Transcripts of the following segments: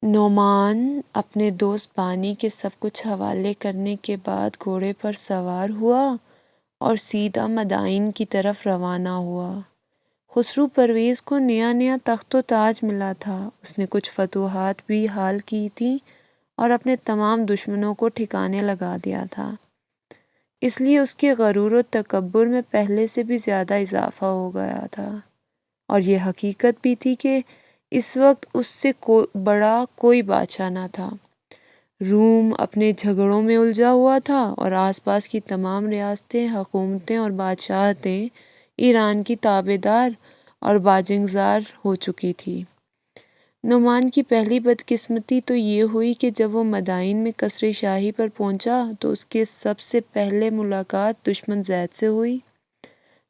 نعمان اپنے دوست بانی کے سب کچھ حوالے کرنے کے بعد گھوڑے پر سوار ہوا اور سیدھا مدائن کی طرف روانہ ہوا۔ خسرو پرویز کو نیا نیا تخت و تاج ملا تھا۔ اس نے کچھ فتوحات بھی حال کی تھیں اور اپنے تمام دشمنوں کو ٹھکانے لگا دیا تھا، اس لیے اس کے غرور و تکبر میں پہلے سے بھی زیادہ اضافہ ہو گیا تھا، اور یہ حقیقت بھی تھی کہ اس وقت اس سے بڑا کوئی بادشاہ نہ تھا۔ روم اپنے جھگڑوں میں الجھا ہوا تھا اور آس پاس کی تمام ریاستیں، حکومتیں اور بادشاہتیں ایران کی تابع دار اور باجنگزار ہو چکی تھی۔ نعمان کی پہلی بدقسمتی تو یہ ہوئی کہ جب وہ مدائن میں قصر شاہی پر پہنچا تو اس کے سب سے پہلے ملاقات دشمن زید سے ہوئی۔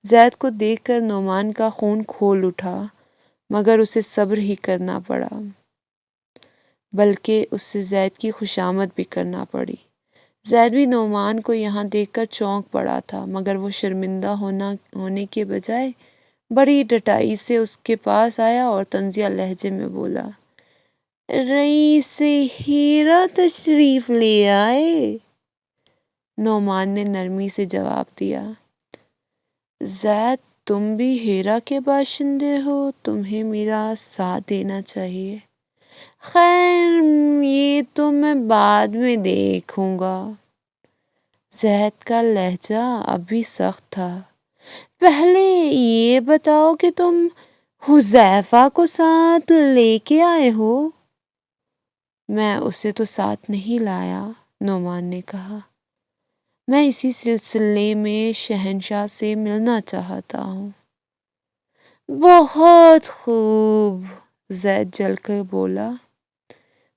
زید کو دیکھ کر نعمان کا خون کھول اٹھا، مگر اسے صبر ہی کرنا پڑا، بلکہ اس سے زید کی خوشامد بھی کرنا پڑی۔ زید بھی نعمان کو یہاں دیکھ کر چونک پڑا تھا، مگر وہ شرمندہ ہونے کے بجائے بڑی ڈٹائی سے اس کے پاس آیا اور طنزیہ لہجے میں بولا، رئیس ہیرا تشریف لے آئے۔ نعمان نے نرمی سے جواب دیا، زید تم بھی ہیرا کے باشندے ہو، تمہیں میرا ساتھ دینا چاہیے۔ خیر یہ تو میں بعد میں دیکھوں گا۔ زید کا لہجہ اب بھی سخت تھا۔ پہلے یہ بتاؤ کہ تم حذیفہ کو ساتھ لے کے آئے ہو؟ میں اسے تو ساتھ نہیں لایا، نعمان نے کہا، میں اسی سلسلے میں شہنشاہ سے ملنا چاہتا ہوں۔ بہت خوب، زید جل کر بولا،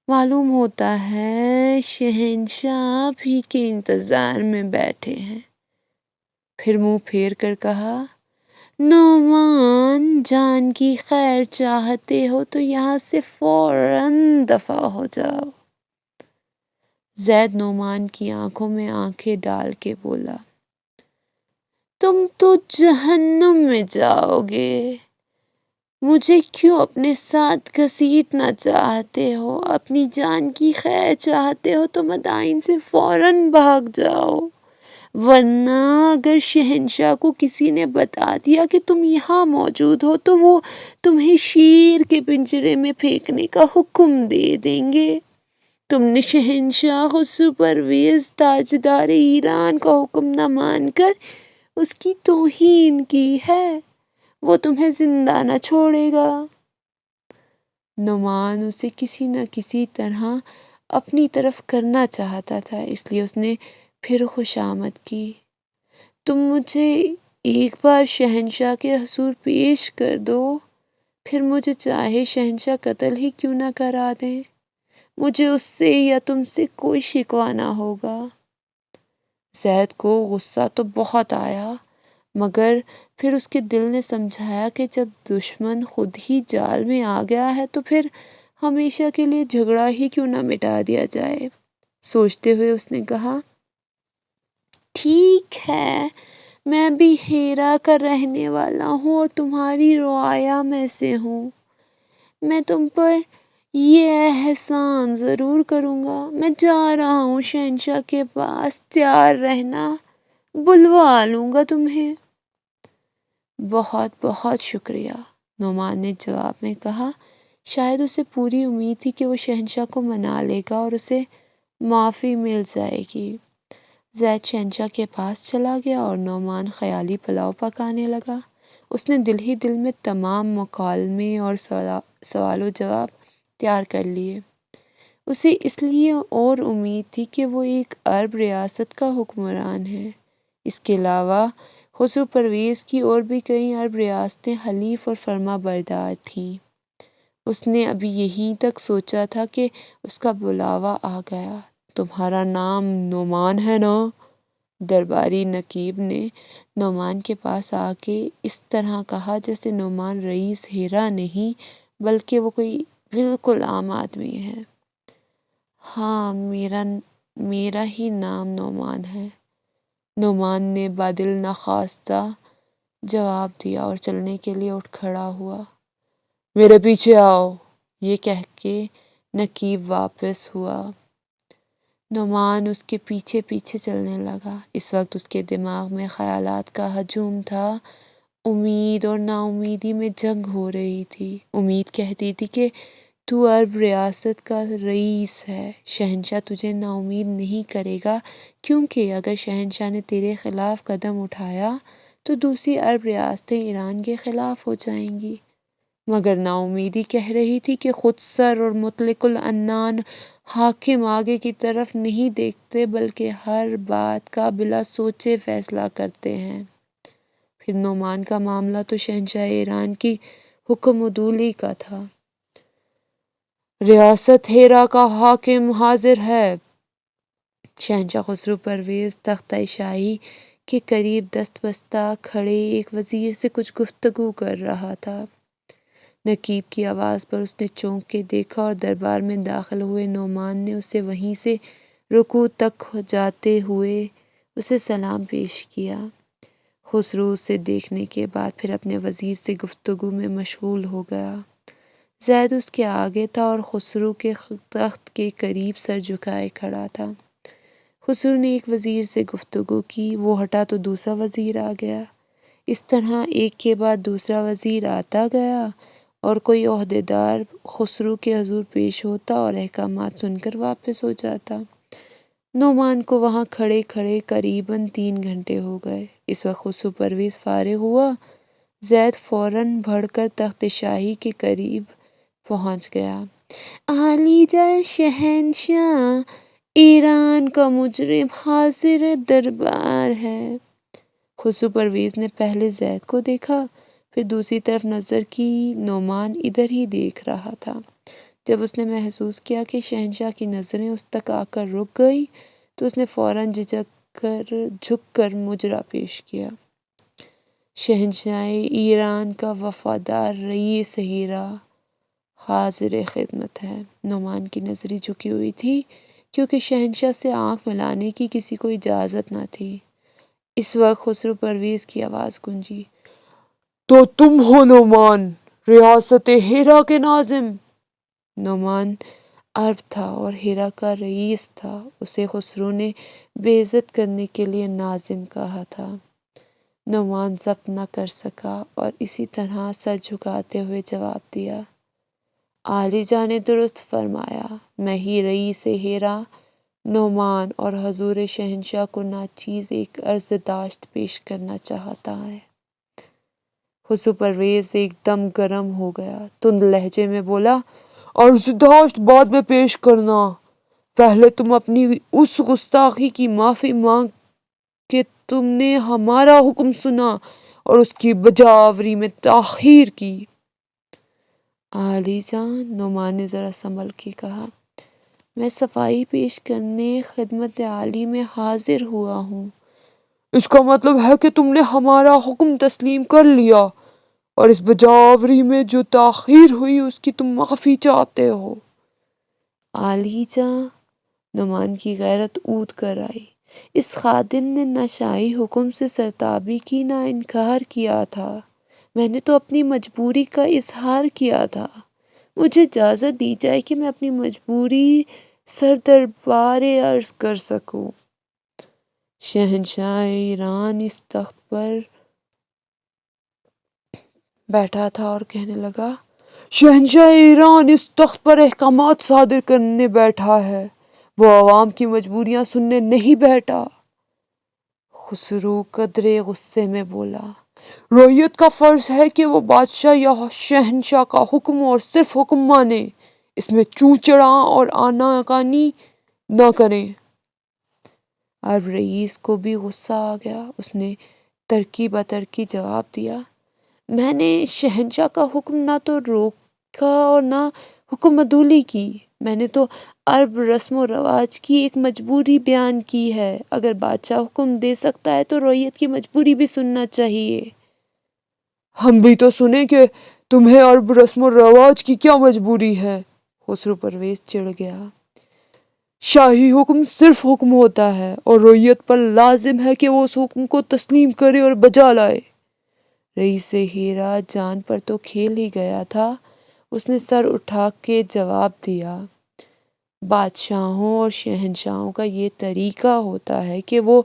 معلوم ہوتا ہے شہنشاہ آپ ہی کے انتظار میں بیٹھے ہیں۔ پھر منہ پھیر کر کہا، نعمان جان کی خیر چاہتے ہو تو یہاں سے فوراً دفع ہو جاؤ۔ زید نعمان کی آنکھوں میں آنکھیں ڈال کے بولا، تم تو جہنم میں جاؤ گے، مجھے کیوں اپنے ساتھ گھسیٹنا چاہتے ہو؟ اپنی جان کی خیر چاہتے ہو تو مدائن سے فوراً بھاگ جاؤ، ورنہ اگر شہنشاہ کو کسی نے بتا دیا کہ تم یہاں موجود ہو تو وہ تمہیں شیر کے پنجرے میں پھینکنے کا حکم دے دیں گے۔ تم نے شہنشاہ خسرو پرویز تاجدار ایران کا حکم نہ مان کر اس کی توہین کی ہے، وہ تمہیں زندہ نہ چھوڑے گا۔ نعمان اسے کسی نہ کسی طرح اپنی طرف کرنا چاہتا تھا، اس لیے اس نے پھر خوشامد کی، تم مجھے ایک بار شہنشاہ کے حضور پیش کر دو، پھر مجھے چاہے شہنشاہ قتل ہی کیوں نہ کرا دیں، مجھے اس سے یا تم سے کوئی شکوہ نہ ہوگا۔ زید کو غصہ تو بہت آیا، مگر پھر اس کے دل نے سمجھایا کہ جب دشمن خود ہی جال میں آ گیا ہے تو پھر ہمیشہ کے لیے جھگڑا ہی کیوں نہ مٹا دیا جائے۔ سوچتے ہوئے اس نے کہا، ٹھیک ہے، میں بھی ہیرا کا رہنے والا ہوں اور تمہاری رعایا میں سے ہوں، میں تم پر یہ احسان ضرور کروں گا، میں جا رہا ہوں شہنشاہ کے پاس، تیار رہنا، بلوا لوں گا تمہیں۔ بہت بہت شکریہ، نعمان نے جواب میں کہا۔ شاید اسے پوری امید تھی کہ وہ شہنشاہ کو منا لے گا اور اسے معافی مل جائے گی۔ زید شہنشاہ کے پاس چلا گیا اور نعمان خیالی پلاؤ پکانے لگا۔ اس نے دل ہی دل میں تمام مکالمے اور سوال و جواب تیار کر لیے۔ اسے اس لیے اور امید تھی کہ وہ ایک عرب ریاست کا حکمران ہے۔ اس کے علاوہ خسرو پرویز کی اور بھی کئی عرب ریاستیں حلیف اور فرما بردار تھیں۔ اس نے ابھی یہیں تک سوچا تھا کہ اس کا بلاوا آ گیا۔ تمہارا نام نعمان ہے نا؟ درباری نقیب نے نعمان کے پاس آ کے اس طرح کہا جیسے نعمان رئیس ہیرا نہیں بلکہ وہ کوئی بالکل عام آدمی ہے۔ ہاں، میرا ہی نام نعمان ہے، نعمان نے بادل نخواستہ جواب دیا اور چلنے کے لیے اٹھ کھڑا ہوا۔ میرے پیچھے آؤ، یہ کہہ کے نقیب واپس ہوا۔ نعمان اس کے پیچھے پیچھے چلنے لگا۔ اس وقت اس کے دماغ میں خیالات کا ہجوم تھا۔ امید اور نا امیدی میں جنگ ہو رہی تھی۔ امید کہتی تھی کہ تو عرب ریاست کا رئیس ہے، شہنشاہ تجھے نا امید نہیں کرے گا، کیونکہ اگر شہنشاہ نے تیرے خلاف قدم اٹھایا تو دوسری عرب ریاستیں ایران کے خلاف ہو جائیں گی۔ مگر نا امیدی کہہ رہی تھی کہ خود سر اور مطلق العنان حاکم آگے کی طرف نہیں دیکھتے بلکہ ہر بات کا بلا سوچے فیصلہ کرتے ہیں۔ پھر نعمان کا معاملہ تو شہنشاہ ایران کی حکم عدولی کا تھا۔ ریاست ہیرا کا حاکم حاضر ہے۔ شہنشاہ خسرو پرویز تختہ شاہی کے قریب دست بستہ کھڑے ایک وزیر سے کچھ گفتگو کر رہا تھا۔ نقیب کی آواز پر اس نے چونک کے دیکھا اور دربار میں داخل ہوئے نعمان نے اسے وہیں سے رکوع تک جاتے ہوئے اسے سلام پیش کیا۔ خسرو اسے دیکھنے کے بعد پھر اپنے وزیر سے گفتگو میں مشغول ہو گیا۔ زید اس کے آگے تھا اور خسرو کے تخت کے قریب سر جھکائے کھڑا تھا۔ خسرو نے ایک وزیر سے گفتگو کی، وہ ہٹا تو دوسرا وزیر آ گیا۔ اس طرح ایک کے بعد دوسرا وزیر آتا گیا اور کوئی عہدیدار خسرو کے حضور پیش ہوتا اور احکامات سن کر واپس ہو جاتا۔ نعمان کو وہاں کھڑے کھڑے قریباً 3 گھنٹے ہو گئے۔ اس وقت خسرو پرویز فارغ ہوا۔ زید فوراً بڑھ کر تخت شاہی کے قریب پہنچ گیا۔ عالی جل شہنشاہ ایران کا مجرم حاضر دربار ہے۔ خسرو پرویز نے پہلے زید کو دیکھا، پھر دوسری طرف نظر کی۔ نعمان ادھر ہی دیکھ رہا تھا۔ جب اس نے محسوس کیا کہ شہنشاہ کی نظریں اس تک آ کر رک گئیں تو اس نے فوراً جھک کر مجرا پیش کیا۔ شہنشاہ ایران کا وفادار رئیس ہیرا حاضر خدمت ہے۔ نعمان کی نظریں جھکی ہوئی تھی کیونکہ شہنشاہ سے آنکھ ملانے کی کسی کو اجازت نہ تھی۔ اس وقت خسرو پرویز کی آواز گونجی، تو تم ہو نعمان، ریاست ہیرا کے ناظم؟ نعمان عرب تھا اور ہیرا کا رئیس تھا، اسے خسرو نے بے عزت کرنے کے لیے ناظم کہا تھا۔ نعمان ضبط نہ کر سکا اور اسی طرح سر جھکاتے ہوئے جواب دیا، عالی جاں نے درست فرمایا، میں ہی رئیس ہیرا نعمان اور حضور شہنشاہ کو ناچیز ایک عرض داشت پیش کرنا چاہتا ہے۔ خسرو پرویز ایک دم گرم ہو گیا، تند لہجے میں بولا، عرض داشت بعد میں پیش کرنا، پہلے تم اپنی اس گستاخی کی معافی مانگ کہ تم نے ہمارا حکم سنا اور اس کی بجاوری میں تاخیر کی۔ عالی جان، نعمان نے ذرا سنبھل کے کہا، میں صفائی پیش کرنے خدمت عالی میں حاضر ہوا ہوں۔ اس کا مطلب ہے کہ تم نے ہمارا حکم تسلیم کر لیا اور اس بجاوری میں جو تاخیر ہوئی اس کی تم معافی چاہتے ہو۔ عالی جاں، نعمان کی غیرت اونچ کر آئی، اس خادم نے نہ شاہی حکم سے سرتابی کی نہ انکار کیا تھا، میں نے تو اپنی مجبوری کا اظہار کیا تھا، مجھے اجازت دی جائے کہ میں اپنی مجبوری سردربار عرض کر سکوں۔ شہنشاہ ایران اس تخت پر بیٹھا تھا اور کہنے لگا، شہنشاہ ایران اس تخت پر احکامات صادر کرنے بیٹھا ہے، وہ عوام کی مجبوریاں سننے نہیں بیٹھا۔ خسرو قدرے غصے میں بولا، رعیت کا فرض ہے کہ وہ بادشاہ یا شہنشاہ کا حکم اور صرف حکم مانے، اس میں چوں چڑاں اور آناکانی نہ کرے۔ عرب رئیس کو بھی غصہ آ گیا، اس نے ترکی بترکی جواب دیا، میں نے شہنشاہ کا حکم نہ تو روکا اور نہ حکم عدولی کی، میں نے تو عرب رسم و رواج کی ایک مجبوری بیان کی ہے، اگر بادشاہ حکم دے سکتا ہے تو رعیت کی مجبوری بھی سننا چاہیے۔ ہم بھی تو سنیں کہ تمہیں عرب رسم و رواج کی کیا مجبوری ہے۔ خسرو پرویز چڑ گیا، شاہی حکم صرف حکم ہوتا ہے اور رعیت پر لازم ہے کہ وہ اس حکم کو تسلیم کرے اور بجا لائے۔ رئیس ہیرا جان پر تو کھیل ہی گیا تھا، اس نے سر اٹھا کے جواب دیا، بادشاہوں اور شہنشاہوں کا یہ طریقہ ہوتا ہے کہ وہ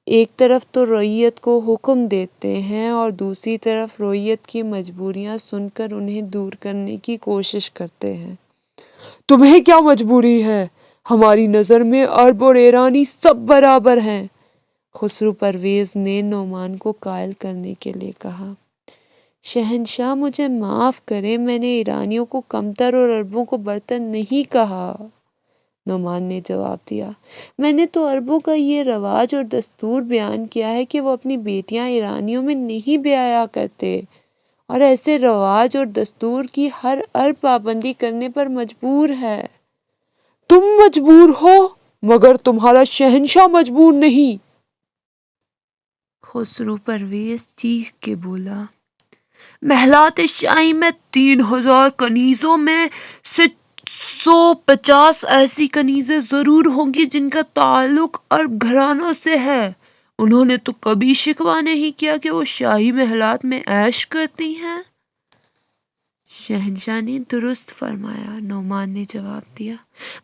ایک طرف تو رعیت کو حکم دیتے ہیں اور دوسری طرف رعیت کی مجبوریاں سن کر انہیں دور کرنے کی کوشش کرتے ہیں۔ تمہیں کیا مجبوری ہے؟ ہماری نظر میں عرب اور ایرانی سب برابر ہیں، خسرو پرویز نے نعمان کو قائل کرنے کے لیے کہا۔ شہنشاہ مجھے معاف کریں، میں نے ایرانیوں کو کمتر اور عربوں کو برتر نہیں کہا، نعمان نے جواب دیا۔ میں نے تو عربوں کا یہ رواج اور دستور بیان کیا ہے کہ وہ اپنی بیٹیاں ایرانیوں میں نہیں بیایا کرتے، اور ایسے رواج اور دستور کی ہر عرب پابندی کرنے پر مجبور ہے۔ تم مجبور ہو مگر تمہارا شہنشاہ مجبور نہیں، خسرو پرویز چیخ کے بولا۔ محلات شاہی میں 3000 کنیزوں میں سے 150 ایسی کنیزیں ضرور ہوں گی جن کا تعلق عرب گھرانوں سے ہے۔ انہوں نے تو کبھی شکوہ نہیں کیا کہ وہ شاہی محلات میں عیش کرتی ہیں۔ شہنشاہ نے درست فرمایا، نعمان نے جواب دیا،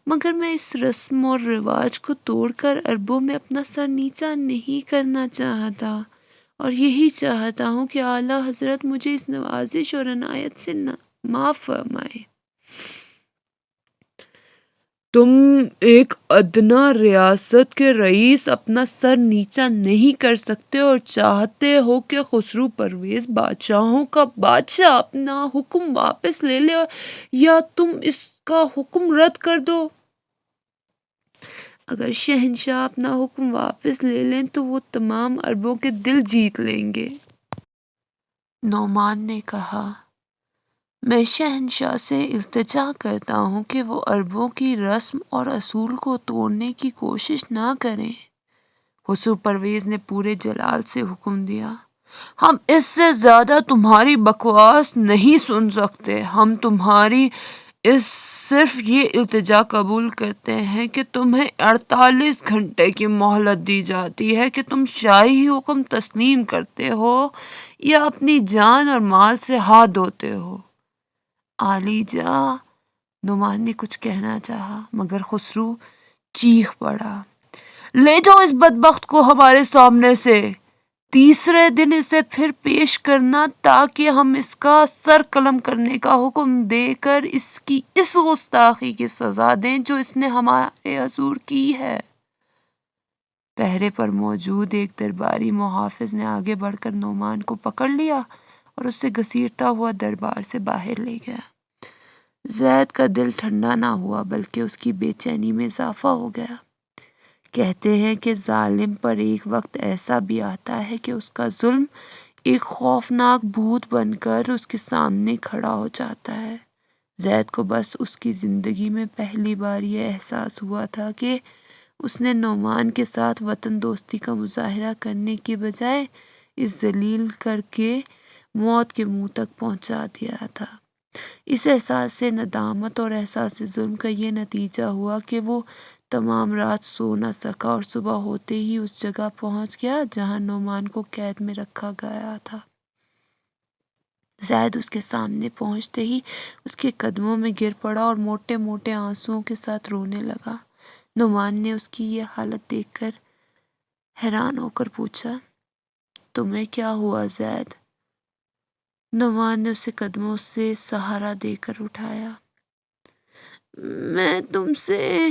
مگر میں اس رسم اور رواج کو توڑ کر عربوں میں اپنا سر نیچا نہیں کرنا چاہتا، اور یہی چاہتا ہوں کہ اعلیٰ حضرت مجھے اس نوازش اور عنایت سے معاف فرمائے۔ تم ایک ادنا ریاست کے رئیس اپنا سر نیچا نہیں کر سکتے اور چاہتے ہو کہ خسرو پرویز بادشاہوں کا بادشاہ اپنا حکم واپس لے لے یا تم اس کا حکم رد کر دو۔ اگر شہنشاہ اپنا حکم واپس لے لیں تو وہ تمام عربوں کے دل جیت لیں گے، نعمان نے کہا۔ میں شہنشاہ سے التجا کرتا ہوں کہ وہ عربوں کی رسم اور اصول کو توڑنے کی کوشش نہ کریں، خسرو پرویز نے پورے جلال سے حکم دیا۔ ہم اس سے زیادہ تمہاری بکواس نہیں سن سکتے، ہم تمہاری صرف یہ التجا قبول کرتے ہیں کہ تمہیں 48 گھنٹے کی مہلت دی جاتی ہے کہ تم شاہی حکم تسلیم کرتے ہو یا اپنی جان اور مال سے ہاتھ دھوتے ہو۔ عالی جاں، نعمان نے کچھ کہنا چاہا مگر خسرو چیخ پڑا، لے جاؤ اس بدبخت کو ہمارے سامنے سے، تیسرے دن اسے پھر پیش کرنا تاکہ ہم اس کا سر قلم کرنے کا حکم دے کر اس کی اس گستاخی کی سزا دیں جو اس نے ہمارے حضور کی ہے۔ پہرے پر موجود ایک درباری محافظ نے آگے بڑھ کر نعمان کو پکڑ لیا اور اسے گھسیٹتا ہوا دربار سے باہر لے گیا۔ زید کا دل ٹھنڈا نہ ہوا بلکہ اس کی بے چینی میں اضافہ ہو گیا۔ کہتے ہیں کہ ظالم پر ایک وقت ایسا بھی آتا ہے کہ اس کا ظلم ایک خوفناک بھوت بن کر اس کے سامنے کھڑا ہو جاتا ہے۔ زید کو بس اس کی زندگی میں پہلی بار یہ احساس ہوا تھا کہ اس نے نعمان کے ساتھ وطن دوستی کا مظاہرہ کرنے کی بجائے اس ذلیل کر کے موت کے منہ تک پہنچا دیا تھا۔ اس احساس سے ندامت اور احساس ظلم کا یہ نتیجہ ہوا کہ وہ تمام رات سو نہ سکا اور صبح ہوتے ہی اس جگہ پہنچ گیا جہاں نعمان کو قید میں رکھا گیا تھا۔ زید اس کے سامنے پہنچتے ہی اس کے قدموں میں گر پڑا اور موٹے موٹے آنسوؤں کے ساتھ رونے لگا۔ نعمان نے اس کی یہ حالت دیکھ کر حیران ہو کر پوچھا، تمہیں کیا ہوا زید؟ نعمان نے اسے قدموں سے سہارا دے کر اٹھایا۔ میں تم سے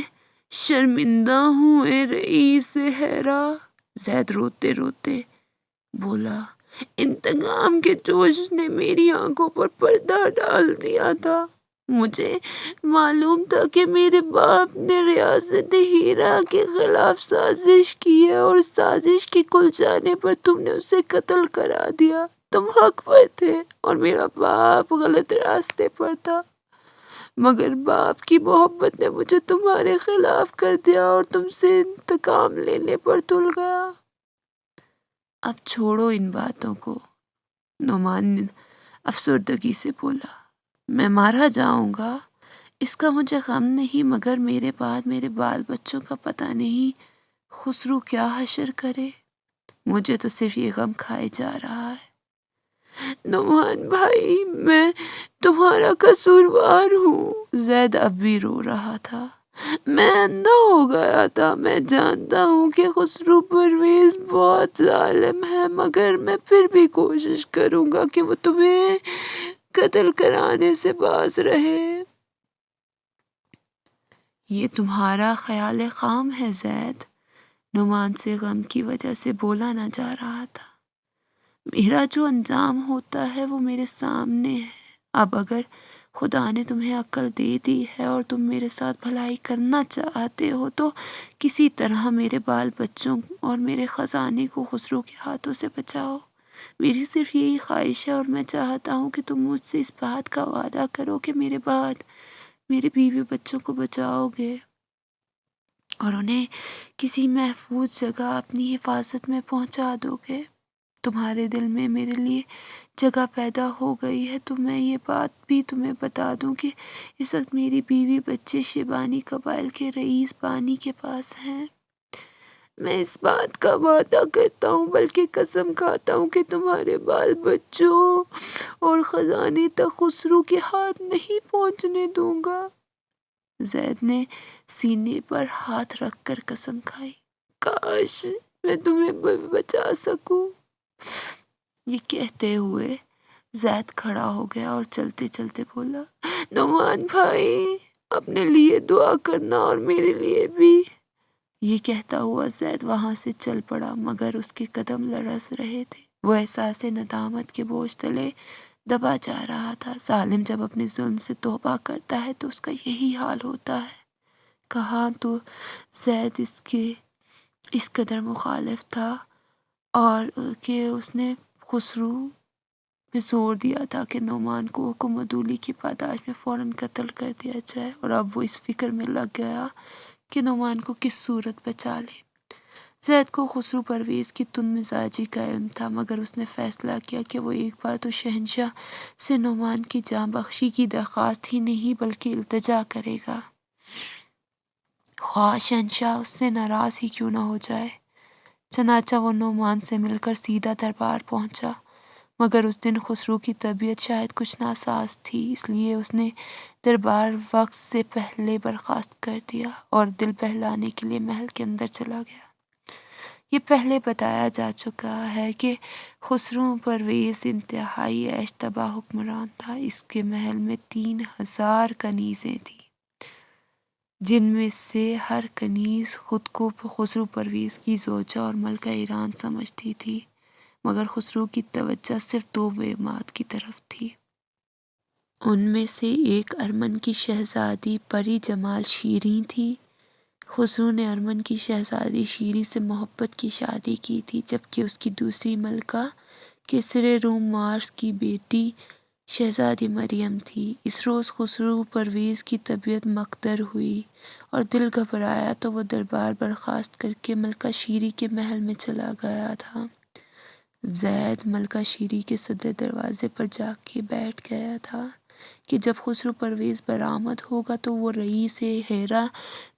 شرمندہ ہوں اے رئیس حیرہ، زید روتے روتے بولا۔ انتقام کے جوش نے میری آنکھوں پر پردہ ڈال دیا تھا۔ مجھے معلوم تھا کہ میرے باپ نے ریاست ہیرا کے خلاف سازش کی ہے اور سازش کے کھل جانے پر تم نے اسے قتل کرا دیا۔ تم حق پر تھے اور میرا باپ غلط راستے پر تھا، مگر باپ کی محبت نے مجھے تمہارے خلاف کر دیا اور تم سے انتقام لینے پر تل گیا۔ اب چھوڑو ان باتوں کو، نعمان نے افسردگی سے بولا۔ میں مارا جاؤں گا اس کا مجھے غم نہیں، مگر میرے بعد میرے بال بچوں کا پتہ نہیں خسرو کیا حشر کرے، مجھے تو صرف یہ غم کھائے جا رہا ہے۔ نعمان بھائی، میں تمہارا قصوروار ہوں، زید اب بھی رو رہا تھا۔ میں اندھا ہو گیا تھا۔ میں جانتا ہوں کہ خسرو پرویز بہت ظالم ہے، مگر میں پھر بھی کوشش کروں گا کہ وہ تمہیں قتل کرانے سے باز رہے۔ یہ تمہارا خیال خام ہے زید، نعمان سے غم کی وجہ سے بولا نہ جا رہا تھا۔ میرا جو انجام ہوتا ہے وہ میرے سامنے ہے۔ اب اگر خدا نے تمہیں عقل دے دی ہے اور تم میرے ساتھ بھلائی کرنا چاہتے ہو تو کسی طرح میرے بال بچوں اور میرے خزانے کو خسرو کے ہاتھوں سے بچاؤ۔ میری صرف یہی خواہش ہے اور میں چاہتا ہوں کہ تم مجھ سے اس بات کا وعدہ کرو کہ میرے بعد میرے بیوی بچوں کو بچاؤ گے اور انہیں کسی محفوظ جگہ اپنی حفاظت میں پہنچا دو گے۔ تمہارے دل میں میرے لیے جگہ پیدا ہو گئی ہے تو میں یہ بات بھی تمہیں بتا دوں کہ اس وقت میری بیوی بچے شیبانی قبائل کے رئیس بانی کے پاس ہیں۔ میں اس بات کا وعدہ کرتا ہوں بلکہ قسم کھاتا ہوں کہ تمہارے بال بچوں اور خزانے تک خسرو کے ہاتھ نہیں پہنچنے دوں گا۔ زید نے سینے پر ہاتھ رکھ کر قسم کھائی، کاش میں تمہیں بچا سکوں۔ یہ کہتے ہوئے زید کھڑا ہو گیا اور چلتے چلتے بولا، نعمان بھائی اپنے لیے دعا کرنا اور میرے لیے بھی۔ یہ کہتا ہوا زید وہاں سے چل پڑا مگر اس کے قدم لرز رہے تھے۔ وہ احساس ندامت کے بوجھ تلے دبا جا رہا تھا۔ ظالم جب اپنے ظلم سے توبہ کرتا ہے تو اس کا یہی حال ہوتا ہے۔ کہاں تو زید اس قدر مخالف تھا اور کہ اس نے خسرو پہ زور دیا تھا کہ نعمان کو حکم عدولی کی پاداش میں فوراً قتل کر دیا جائے، اور اب وہ اس فکر میں لگ گیا کہ نعمان کو کس صورت بچا لے۔ زید کو خسرو پرویز کی تند مزاجی کا علم تھا مگر اس نے فیصلہ کیا کہ وہ ایک بار تو شہنشاہ سے نعمان کی جاں بخشی کی درخواست ہی نہیں بلکہ التجا کرے گا، خواہ شہنشاہ اس سے ناراض ہی کیوں نہ ہو جائے۔ چنانچہ وہ نعمان سے مل کر سیدھا دربار پہنچا، مگر اس دن خسرو کی طبیعت شاید کچھ ناساز تھی، اس لیے اس نے دربار وقت سے پہلے برخاست کر دیا اور دل بہلانے کے لیے محل کے اندر چلا گیا۔ یہ پہلے بتایا جا چکا ہے کہ خسرو پرویز انتہائی عیش طبع حکمران تھا۔ اس کے محل میں 3000 کنیزیں تھیں، جن میں سے ہر کنیز خود کو خسرو پرویز کی زوجہ اور ملکہ ایران سمجھتی تھی، مگر خسرو کی توجہ صرف 2 بیومات کی طرف تھی۔ ان میں سے ایک ارمن کی شہزادی پری جمال شیریں تھی۔ خسرو نے ارمن کی شہزادی شیریں سے محبت کی شادی کی تھی، جبکہ اس کی دوسری ملکہ کیسر روم مارس کی بیٹی شہزادی مریم تھی۔ اس روز خسرو پرویز کی طبیعت مکدر ہوئی اور دل گھبرایا تو وہ دربار برخاست کر کے ملکہ شیریں کے محل میں چلا گیا تھا۔ زید ملکہ شیریں کے صدر دروازے پر جا کے بیٹھ گیا تھا کہ جب خسرو پرویز برآمد ہوگا تو وہ رئیس ہیرا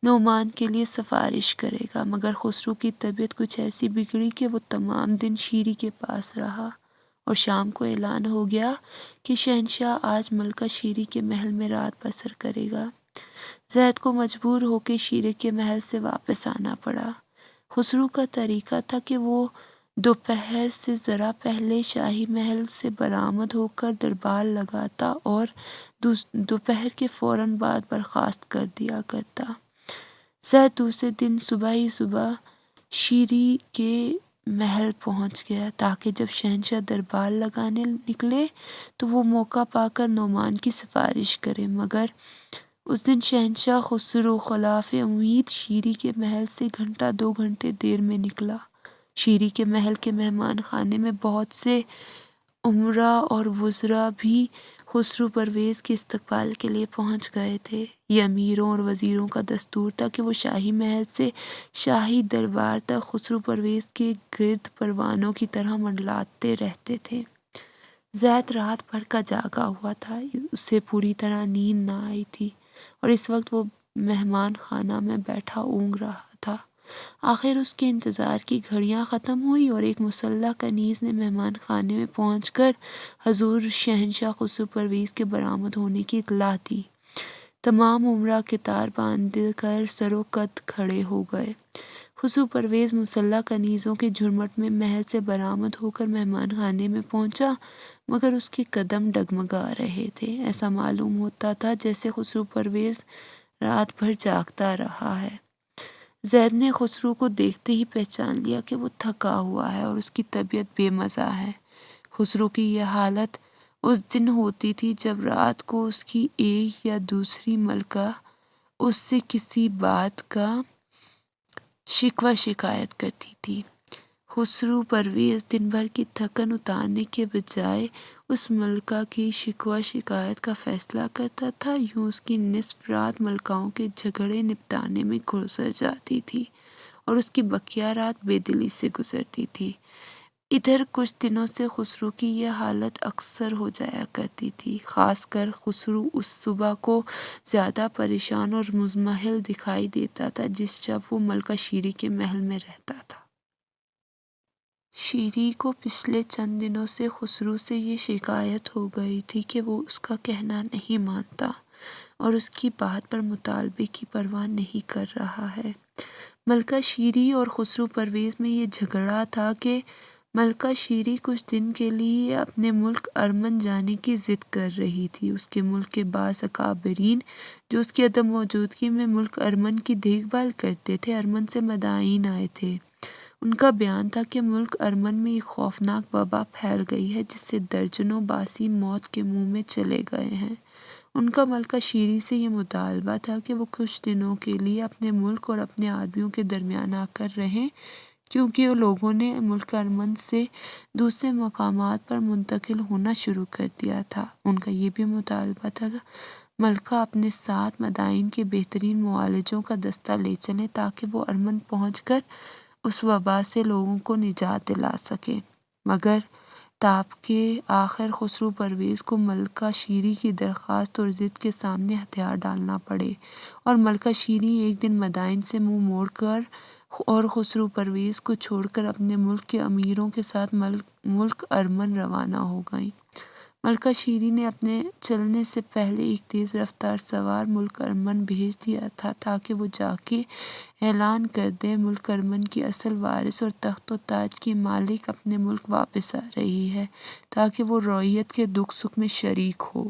نعمان کے لیے سفارش کرے گا، مگر خسرو کی طبیعت کچھ ایسی بگڑی کہ وہ تمام دن شیریں کے پاس رہا اور شام کو اعلان ہو گیا کہ شہنشاہ آج ملکہ شیریں کے محل میں رات بسر کرے گا۔ زید کو مجبور ہو کے شیریں کے محل سے واپس آنا پڑا۔ خسرو کا طریقہ تھا کہ وہ دوپہر سے ذرا پہلے شاہی محل سے برآمد ہو کر دربار لگاتا اور دوپہر کے فوراً بعد برخاست کر دیا کرتا۔ زید دوسرے دن صبح ہی شیریں کے محل پہنچ گیا تاکہ جب شہنشاہ دربار لگانے نکلے تو وہ موقع پا کر نعمان کی سفارش کرے، مگر اس دن شہنشاہ خسرو خلاف امید شیریں کے محل سے 1-2 گھنٹے دیر میں نکلا۔ شیریں کے محل کے مہمان خانے میں بہت سے امراء اور وزراء بھی خسرو پرویز کے استقبال کے لیے پہنچ گئے تھے۔ یہ امیروں اور وزیروں کا دستور تھا کہ وہ شاہی محل سے شاہی دربار تک خسرو پرویز کے گرد پروانوں کی طرح منڈلاتے رہتے تھے۔ زید رات بھر کا جاگا ہوا تھا، اسے پوری طرح نیند نہ آئی تھی اور اس وقت وہ مہمان خانہ میں بیٹھا اونگ رہا تھا۔ آخر اس کے انتظار کی گھڑیاں ختم ہوئی اور ایک مسلح کنیز نے مہمان خانے میں پہنچ کر حضور شہنشاہ خسرو پرویز کے برآمد ہونے کی اطلاع دی۔ تمام عمرہ کتار باندھ کر سرو قد کھڑے ہو گئے۔ خسرو پرویز مسلح کنیزوں کے جھرمٹ میں محل سے برآمد ہو کر مہمان خانے میں پہنچا، مگر اس کے قدم ڈگمگا رہے تھے۔ ایسا معلوم ہوتا تھا جیسے خسرو پرویز رات بھر جاگتا رہا ہے۔ زید نے خسرو کو دیکھتے ہی پہچان لیا کہ وہ تھکا ہوا ہے اور اس کی طبیعت بے مزہ ہے۔ خسرو کی یہ حالت اس دن ہوتی تھی جب رات کو اس کی ایک یا دوسری ملکہ اس سے کسی بات کا شکوہ شکایت کرتی تھی۔ خسرو پرویز دن بھر کی تھکن اتارنے کے بجائے اس ملکہ کی شکوہ شکایت کا فیصلہ کرتا تھا۔ یوں اس کی نصف رات ملکاؤں کے جھگڑے نپٹانے میں گزر جاتی تھی اور اس کی بقیہ رات بے دلی سے گزرتی تھی۔ ادھر کچھ دنوں سے خسرو کی یہ حالت اکثر ہو جایا کرتی تھی۔ خاص کر خسرو اس صبح کو زیادہ پریشان اور مضمحل دکھائی دیتا تھا جس شب وہ ملکہ شیری کے محل میں رہتا تھا۔ شیری کو پچھلے چند دنوں سے خسرو سے یہ شکایت ہو گئی تھی کہ وہ اس کا کہنا نہیں مانتا اور اس کی بات پر مطالبے کی پرواہ نہیں کر رہا ہے۔ ملکہ شیری اور خسرو پرویز میں یہ جھگڑا تھا کہ ملکہ شیری کچھ دن کے لیے اپنے ملک ارمن جانے کی ضد کر رہی تھی۔ اس کے ملک کے بعض اکابرین جو اس کی عدم موجودگی میں ملک ارمن کی دیکھ بھال کرتے تھے، ارمن سے مدائن آئے تھے۔ ان کا بیان تھا کہ ملک ارمن میں ایک خوفناک وبا پھیل گئی ہے جس سے درجنوں باسی موت کے منہ میں چلے گئے ہیں۔ ان کا ملکہ شیری سے یہ مطالبہ تھا کہ وہ کچھ دنوں کے لیے اپنے ملک اور اپنے آدمیوں کے درمیان آ کر رہیں، کیونکہ لوگوں نے ملک ارمن سے دوسرے مقامات پر منتقل ہونا شروع کر دیا تھا۔ ان کا یہ بھی مطالبہ تھا کہ ملکہ اپنے ساتھ مدائن کے بہترین معالجوں کا دستہ لے چلیں تاکہ وہ ارمن پہنچ کر اس وبا سے لوگوں کو نجات دلا سکیں۔ مگر تاپکے آخر خسرو پرویز کو ملکہ شیری کی درخواست اور ضد کے سامنے ہتھیار ڈالنا پڑے اور ملکہ شیری ایک دن مدائن سے منہ موڑ کر اور خسرو پرویز کو چھوڑ کر اپنے ملک کے امیروں کے ساتھ ملک ارمن روانہ ہو گئیں۔ ملکہ شیری نے اپنے چلنے سے پہلے ایک تیز رفتار سوار ملک ارمن بھیج دیا تھا تاکہ وہ جا کے اعلان کر دے ملک ارمن کی اصل وارث اور تخت و تاج کی مالک اپنے ملک واپس آ رہی ہے تاکہ وہ رعیت کے دکھ سکھ میں شریک ہو۔